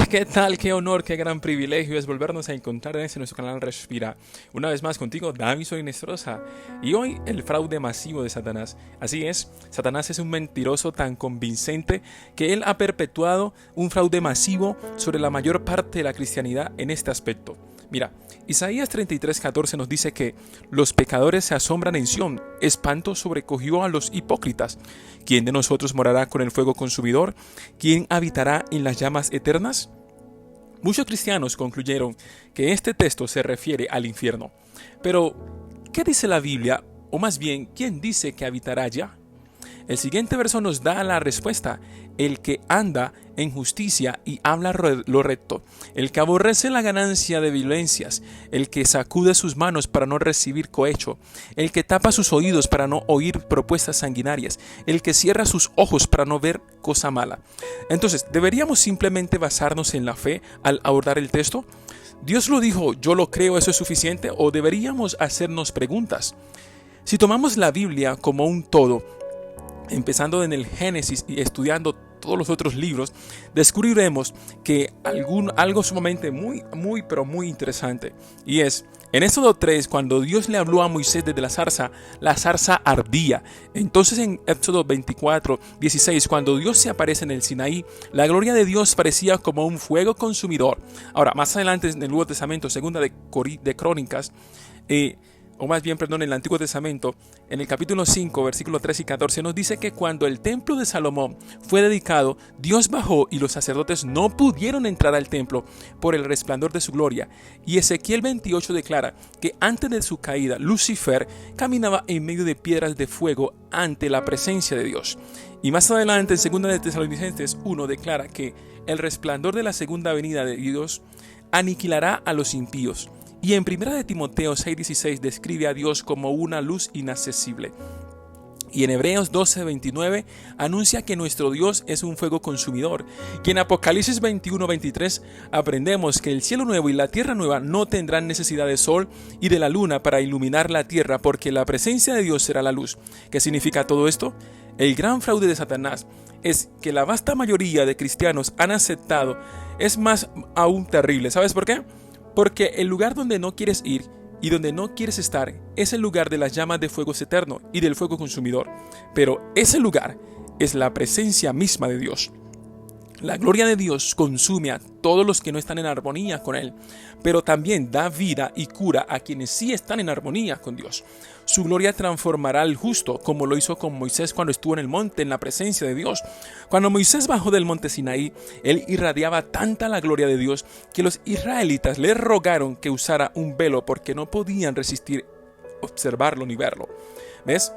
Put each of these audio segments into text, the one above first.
¿Qué tal? Qué honor, qué gran privilegio es volvernos a encontrar en este nuestro canal Respira. Una vez más contigo, David Soy Nestrosa. Y hoy, el fraude masivo de Satanás. Así es, Satanás es un mentiroso tan convincente que él ha perpetuado un fraude masivo sobre la mayor parte de la cristianidad en este aspecto. Mira, Isaías 33:14 nos dice que los pecadores se asombran en Sión, espanto sobrecogió a los hipócritas. ¿Quién de nosotros morará con el fuego consumidor? ¿Quién habitará en las llamas eternas? Muchos cristianos concluyeron que este texto se refiere al infierno. Pero, ¿qué dice la Biblia? O más bien, ¿quién dice que habitará allá? El siguiente verso nos da la respuesta: el que anda en justicia y habla lo recto, el que aborrece la ganancia de violencias, el que sacude sus manos para no recibir cohecho, el que tapa sus oídos para no oír propuestas sanguinarias, el que cierra sus ojos para no ver cosa mala. Entonces, ¿deberíamos simplemente basarnos en la fe al abordar el texto? ¿Dios lo dijo, yo lo creo, eso es suficiente? ¿O deberíamos hacernos preguntas? Si tomamos la Biblia como un todo, empezando en el Génesis y estudiando todos los otros libros, descubriremos que algo sumamente muy interesante. Y es, en Éxodo 3, cuando Dios le habló a Moisés desde la zarza ardía. Entonces en Éxodo 24:16, cuando Dios se aparece en el Sinaí, la gloria de Dios parecía como un fuego consumidor. Ahora, más adelante en el Nuevo Testamento, segunda de Crónicas, en el Antiguo Testamento, en el capítulo 5, versículos 3 y 14, nos dice que cuando el templo de Salomón fue dedicado, Dios bajó y los sacerdotes no pudieron entrar al templo por el resplandor de su gloria. Y Ezequiel 28 declara que antes de su caída, Lucifer caminaba en medio de piedras de fuego ante la presencia de Dios. Y más adelante, en 2 de Tesalonicenses 1, declara que el resplandor de la segunda venida de Dios aniquilará a los impíos. Y en 1 de Timoteo 6:16 describe a Dios como una luz inaccesible. Y en Hebreos 12:29 anuncia que nuestro Dios es un fuego consumidor. Y en Apocalipsis 21:23 aprendemos que el cielo nuevo y la tierra nueva no tendrán necesidad de sol y de la luna para iluminar la tierra, porque la presencia de Dios será la luz. ¿Qué significa todo esto? El gran fraude de Satanás es que la vasta mayoría de cristianos han aceptado. Es más aún terrible. ¿Sabes por qué? Porque el lugar donde no quieres ir y donde no quieres estar es el lugar de las llamas de fuego eterno y del fuego consumidor. Pero ese lugar es la presencia misma de Dios. La gloria de Dios consume a todos los que no están en armonía con Él, pero también da vida y cura a quienes sí están en armonía con Dios. Su gloria transformará al justo, como lo hizo con Moisés cuando estuvo en el monte en la presencia de Dios. Cuando Moisés bajó del monte Sinaí, él irradiaba tanta la gloria de Dios que los israelitas le rogaron que usara un velo porque no podían resistir observarlo ni verlo. ¿Ves?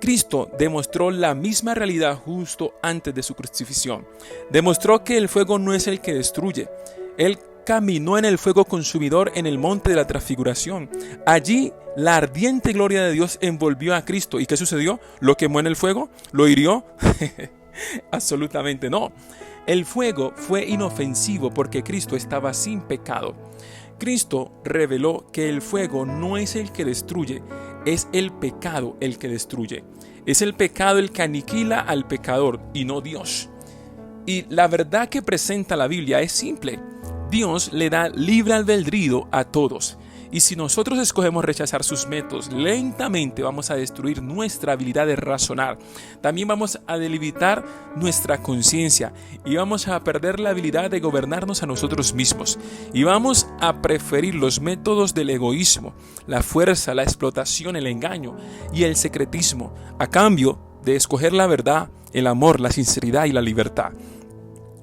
Cristo demostró la misma realidad justo antes de su crucifixión. Demostró que el fuego no es el que destruye. Él caminó en el fuego consumidor en el monte de la transfiguración. Allí la ardiente gloria de Dios envolvió a Cristo. ¿Y qué sucedió? ¿Lo quemó en el fuego? ¿Lo hirió? Absolutamente no. El fuego fue inofensivo porque Cristo estaba sin pecado. Cristo reveló que el fuego no es el que destruye, es el pecado el que destruye. Es el pecado el que aniquila al pecador y no Dios. Y la verdad que presenta la Biblia es simple. Dios le da libre albedrío a todos. Y si nosotros escogemos rechazar sus métodos, lentamente vamos a destruir nuestra habilidad de razonar. También vamos a debilitar nuestra conciencia y vamos a perder la habilidad de gobernarnos a nosotros mismos. Y vamos a preferir los métodos del egoísmo, la fuerza, la explotación, el engaño y el secretismo, a cambio de escoger la verdad, el amor, la sinceridad y la libertad.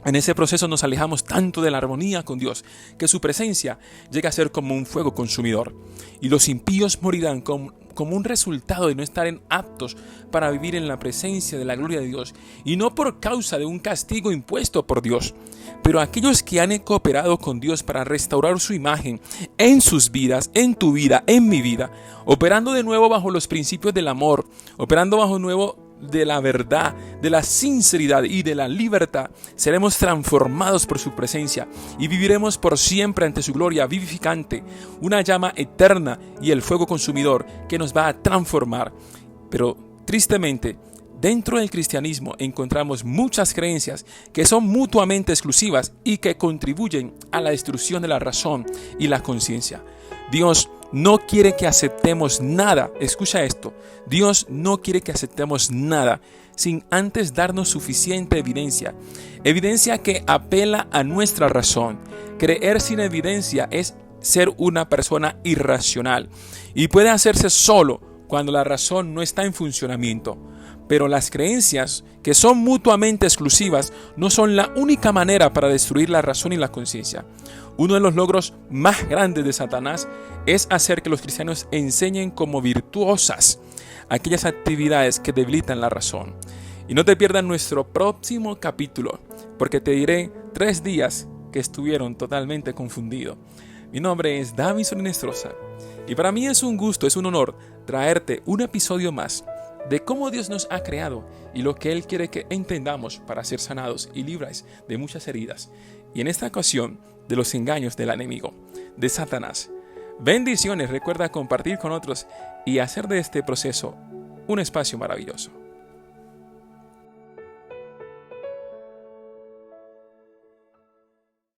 En ese proceso nos alejamos tanto de la armonía con Dios que su presencia llega a ser como un fuego consumidor. Y los impíos morirán como un resultado de no estar aptos para vivir en la presencia de la gloria de Dios. Y no por causa de un castigo impuesto por Dios. Pero aquellos que han cooperado con Dios para restaurar su imagen en sus vidas, en tu vida, en mi vida, operando de nuevo bajo los principios del amor, operando bajo nuevo de la verdad, de la sinceridad y de la libertad, seremos transformados por su presencia y viviremos por siempre ante su gloria vivificante, una llama eterna y el fuego consumidor que nos va a transformar. Pero tristemente, Dentro del cristianismo encontramos muchas creencias que son mutuamente exclusivas y que contribuyen a la destrucción de la razón y la conciencia. Dios no quiere que aceptemos nada, escucha esto, Dios no quiere que aceptemos nada sin antes darnos suficiente evidencia que apela a nuestra razón. Creer sin evidencia es ser una persona irracional y puede hacerse solo cuando la razón no está en funcionamiento. Pero las creencias, que son mutuamente exclusivas, no son la única manera para destruir la razón y la conciencia. Uno de los logros más grandes de Satanás es hacer que los cristianos enseñen como virtuosas aquellas actividades que debilitan la razón. Y no te pierdas nuestro próximo capítulo, porque te diré 3 días que estuvieron totalmente confundidos. Mi nombre es Davison Inestrosa y para mí es un gusto, es un honor traerte un episodio más de cómo Dios nos ha creado y lo que Él quiere que entendamos para ser sanados y libres de muchas heridas. Y en esta ocasión, de los engaños del enemigo, de Satanás. Bendiciones, recuerda compartir con otros y hacer de este proceso un espacio maravilloso.